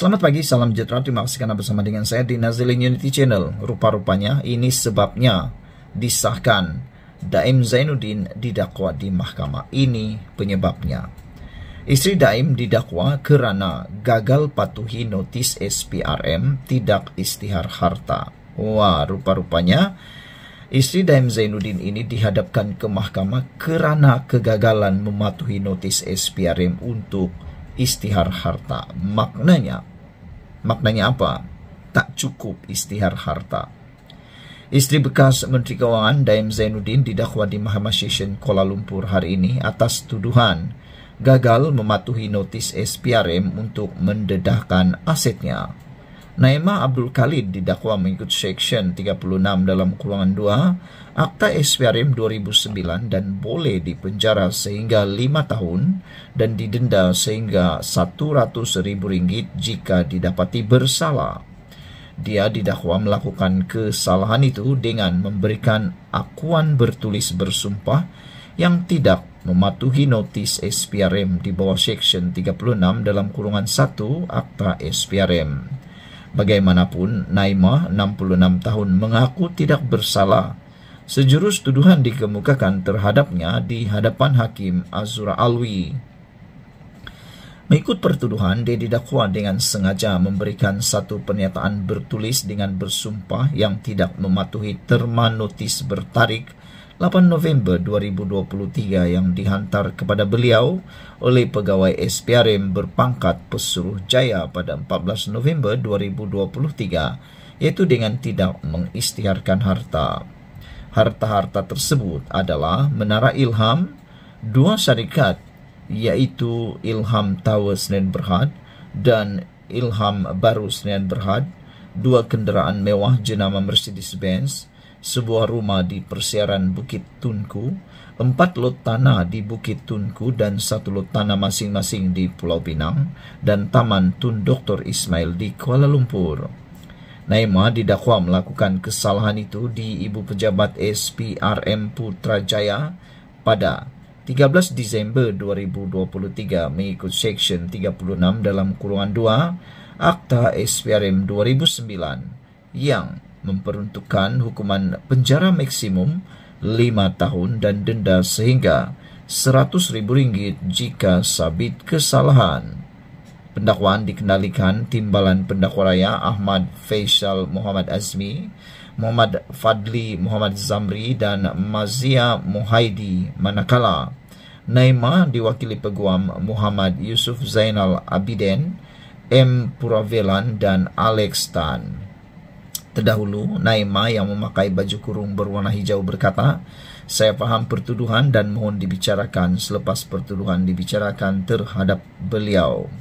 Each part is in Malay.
Selamat pagi, salam sejahtera. Terima kasih karena bersama dengan saya di Nazilin Unity Channel. Rupa-rupanya ini sebabnya disahkan Daim Zainuddin didakwa di mahkamah. Ini penyebabnya. Istri Daim didakwa kerana gagal patuhi notis SPRM tidak istihar harta. Wah, rupa-rupanya istri Daim Zainuddin ini dihadapkan ke mahkamah kerana kegagalan mematuhi notis SPRM untuk istihar harta. Maknanya apa? Tak cukup istihar harta. Istri bekas Menteri Kewangan Daim Zainuddin didakwa di Mahkamah Session Kuala Lumpur hari ini atas tuduhan gagal mematuhi notis SPRM untuk mendedahkan asetnya. Naimah Abdul Khalid didakwa mengikut Seksyen 36 dalam kurungan 2 Akta SPRM 2009 dan boleh dipenjara sehingga 5 tahun dan didenda sehingga RM100,000 jika didapati bersalah. Dia didakwa melakukan kesalahan itu dengan memberikan akuan bertulis bersumpah yang tidak mematuhi notis SPRM di bawah Seksyen 36 dalam kurungan 1 Akta SPRM. Bagaimanapun, Naimah, 66 tahun, mengaku tidak bersalah. Sejurus tuduhan dikemukakan terhadapnya di hadapan Hakim Azura Alwi. Mengikut pertuduhan, dia didakwa dengan sengaja memberikan satu pernyataan bertulis dengan bersumpah yang tidak mematuhi terma notis bertarik 8 November 2023 yang dihantar kepada beliau oleh pegawai SPRM berpangkat Pesuruh Jaya pada 14 November 2023, iaitu dengan tidak mengisytiharkan harta. Harta-harta tersebut adalah Menara Ilham, 2 syarikat iaitu Ilham Tower Sdn Bhd dan Ilham Baru Sdn Bhd, 2 kenderaan mewah jenama Mercedes-Benz, sebuah rumah di persiaran Bukit Tunku, 4 lot tanah di Bukit Tunku dan 1 lot tanah masing-masing di Pulau Pinang, dan Taman Tun Dr. Ismail di Kuala Lumpur. Naimah didakwa melakukan kesalahan itu di Ibu Pejabat SPRM Putrajaya pada 13 Disember 2023 mengikut Seksyen 36 dalam kurungan 2 Akta SPRM 2009 yang memperuntukkan hukuman penjara maksimum 5 tahun dan denda sehingga RM100,000 jika sabit kesalahan. Pendakwaan dikendalikan Timbalan Pendakwa Raya Ahmad Faisal Muhammad Azmi, Muhammad Fadli Muhammad Zamri dan Mazia Muhaidi, manakala Naimah diwakili Peguam Muhammad Yusuf Zainal Abidin, M. Puravelan dan Alex Tan. Terdahulu, Naimah yang memakai baju kurung berwarna hijau berkata, "Saya faham pertuduhan dan mohon dibicarakan selepas pertuduhan dibicarakan terhadap beliau."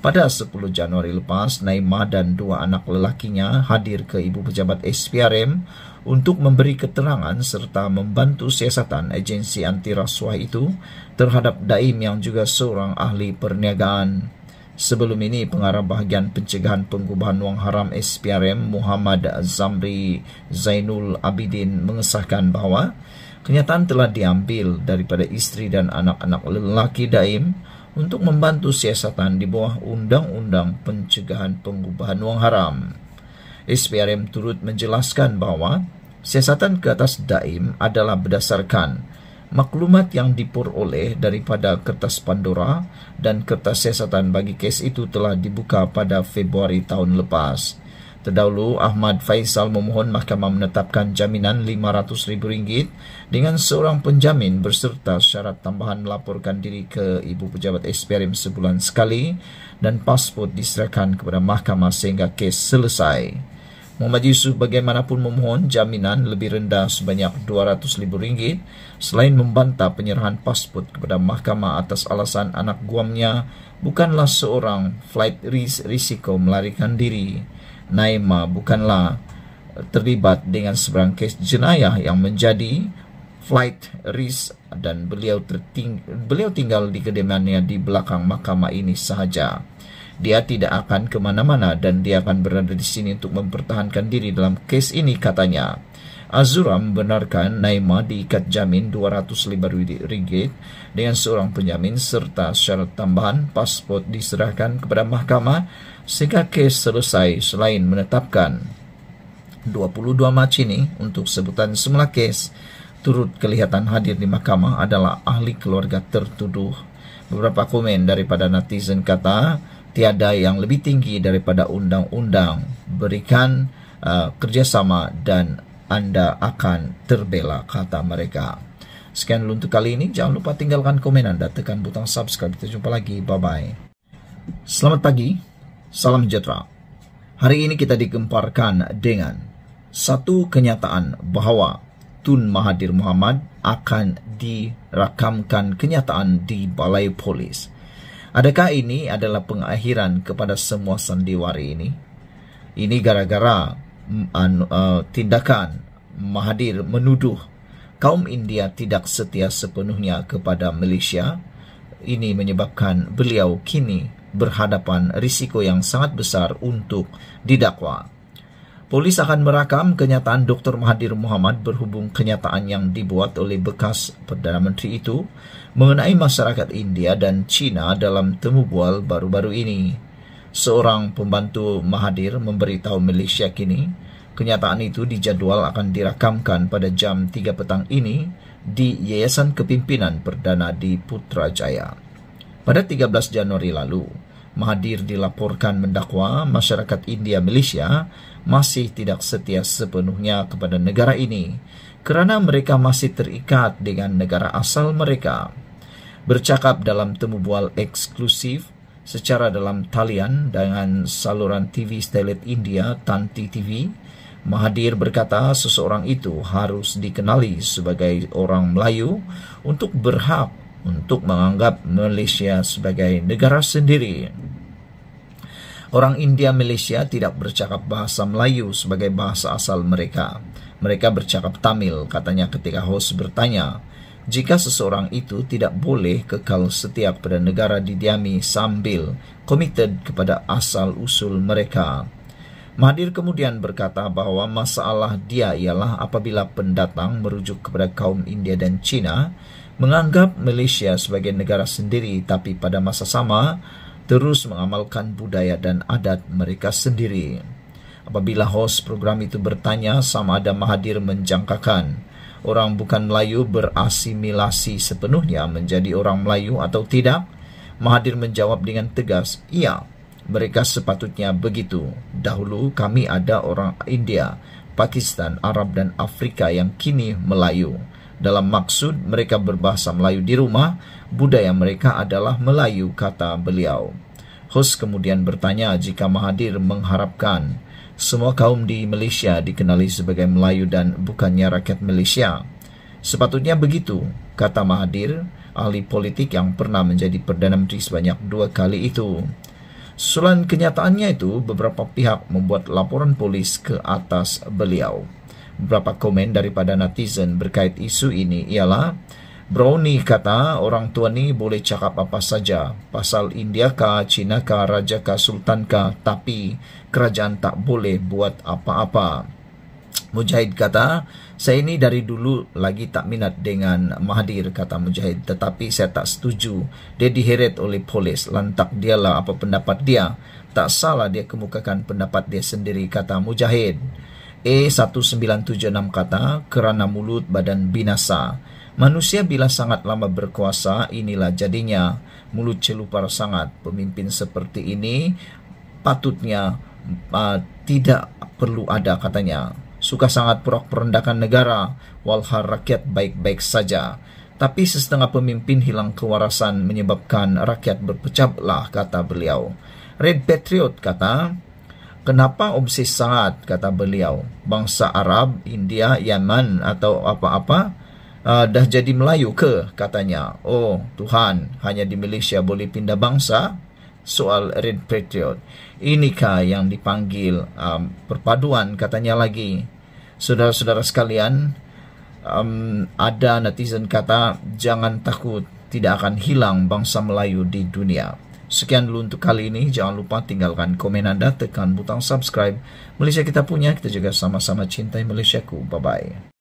Pada 10 Januari lepas, Naimah dan 2 anak lelakinya hadir ke Ibu Pejabat SPRM untuk memberi keterangan serta membantu siasatan agensi anti rasuah itu terhadap Daim yang juga seorang ahli perniagaan. Sebelum ini, Pengarah Bahagian Pencegahan Pengubahan Wang Haram SPRM Muhammad Zamri Zainul Abidin mengesahkan bahawa kenyataan telah diambil daripada isteri dan anak-anak lelaki Daim untuk membantu siasatan di bawah Undang-Undang Pencegahan Pengubahan Wang Haram. SPRM turut menjelaskan bahawa siasatan ke atas Daim adalah berdasarkan maklumat yang diperoleh daripada kertas Pandora dan kertas siasatan bagi kes itu telah dibuka pada Februari tahun lepas. Terdahulu, Ahmad Faisal memohon mahkamah menetapkan jaminan RM500,000 dengan seorang penjamin berserta syarat tambahan melaporkan diri ke Ibu Pejabat SPRM sebulan sekali dan pasport diserahkan kepada mahkamah sehingga kes selesai. Muhammad Yusuf bagaimanapun memohon jaminan lebih rendah sebanyak RM200,000 selain membantah penyerahan pasport kepada mahkamah atas alasan anak guamnya bukanlah seorang flight risiko melarikan diri. Naimah bukanlah terlibat dengan sebarang kes jenayah yang menjadi flight risk dan beliau tinggal di kediamannya di belakang mahkamah ini sahaja. Dia tidak akan kemana-mana dan dia akan berada di sini untuk mempertahankan diri dalam kes ini, katanya. Azura membenarkan Naima diikat jamin Rp205 dengan seorang penjamin serta syarat tambahan pasport diserahkan kepada mahkamah sehingga kes selesai. Selain menetapkan 22 Mac ini untuk sebutan semula kes, turut kelihatan hadir di mahkamah adalah ahli keluarga tertuduh. Beberapa komen daripada netizen kata, tiada yang lebih tinggi daripada undang-undang. Berikan kerjasama dan Anda akan terbela, kata mereka. Sekian dulu untuk kali ini. Jangan lupa tinggalkan komen Anda, tekan butang subscribe. Kita jumpa lagi. Bye-bye. Selamat pagi. Salam sejahtera. Hari ini kita digemparkan dengan satu kenyataan bahwa Tun Mahathir Mohamad akan dirakamkan kenyataan di Balai Polis. Adakah ini adalah pengakhiran kepada semua sandiwari ini? Ini gara-gara tindakan Mahathir menuduh kaum India tidak setia sepenuhnya kepada Malaysia. Ini menyebabkan beliau kini berhadapan risiko yang sangat besar untuk didakwa. Polis akan merakam kenyataan Dr. Mahathir Mohamad berhubung kenyataan yang dibuat oleh bekas Perdana Menteri itu mengenai masyarakat India dan China dalam temu bual baru-baru ini. Seorang pembantu Mahathir memberitahu Malaysia kini kenyataan itu dijadual akan dirakamkan pada jam 3 petang ini di Yayasan Kepimpinan Perdana di Putrajaya. Pada 13 Januari lalu, Mahathir dilaporkan mendakwa masyarakat India Malaysia masih tidak setia sepenuhnya kepada negara ini kerana mereka masih terikat dengan negara asal mereka. Bercakap dalam temu bual eksklusif secara dalam talian dengan saluran TV Satelit India Tanti TV, Mahathir berkata seseorang itu harus dikenali sebagai orang Melayu untuk berhak untuk menganggap Malaysia sebagai negara sendiri. Orang India Malaysia tidak bercakap bahasa Melayu sebagai bahasa asal mereka. Mereka bercakap Tamil, katanya ketika host bertanya, jika seseorang itu tidak boleh kekal setia kepada negara didiami sambil komited kepada asal-usul mereka. Mahathir kemudian berkata bahawa masalah dia ialah apabila pendatang merujuk kepada kaum India dan China menganggap Malaysia sebagai negara sendiri tapi pada masa sama terus mengamalkan budaya dan adat mereka sendiri. Apabila host program itu bertanya sama ada Mahathir menjangkakan orang bukan Melayu berasimilasi sepenuhnya menjadi orang Melayu atau tidak, Mahathir menjawab dengan tegas, "Ya, mereka sepatutnya begitu. Dahulu kami ada orang India, Pakistan, Arab dan Afrika yang kini Melayu. Dalam maksud mereka berbahasa Melayu di rumah, budaya mereka adalah Melayu," kata beliau. Host kemudian bertanya jika Mahathir mengharapkan semua kaum di Malaysia dikenali sebagai Melayu dan bukannya rakyat Malaysia. Sepatutnya begitu, kata Mahathir, ahli politik yang pernah menjadi Perdana Menteri sebanyak 2 kali itu. Susulan kenyataannya itu, beberapa pihak membuat laporan polis ke atas beliau. Beberapa komen daripada netizen berkait isu ini ialah, Brownie kata orang tua ni boleh cakap apa saja, pasal India kah, China kah, Raja kah, Sultan kah, tapi kerajaan tak boleh buat apa-apa. Mujahid kata, saya ini dari dulu lagi tak minat dengan Mahathir, kata Mujahid, tetapi saya tak setuju. Dia diheret oleh polis, lantak dialah apa pendapat dia. Tak salah dia kemukakan pendapat dia sendiri, kata Mujahid. A1976 kata, kerana mulut badan binasa. Manusia bila sangat lama berkuasa, inilah jadinya. Mulut celupar sangat. Pemimpin seperti ini patutnya tidak perlu ada, katanya. Suka sangat porak-porandakan negara, walhal rakyat baik-baik saja. Tapi sesetengah pemimpin hilang kewarasan menyebabkan rakyat berpecah belah, kata beliau. Red Patriot kata, kenapa obses sangat, kata beliau. Bangsa Arab, India, Yaman atau apa-apa dah jadi Melayu ke, katanya. Oh Tuhan, hanya di Malaysia boleh pindah bangsa? Soal Red Patriot. Inikah yang dipanggil perpaduan, katanya lagi. Saudara-saudara sekalian, ada netizen kata, jangan takut, tidak akan hilang bangsa Melayu di dunia. Sekian dulu untuk kali ini. Jangan lupa tinggalkan komen Anda, tekan butang subscribe. Malaysia kita punya, kita juga sama-sama cintai Malaysiaku. Bye-bye.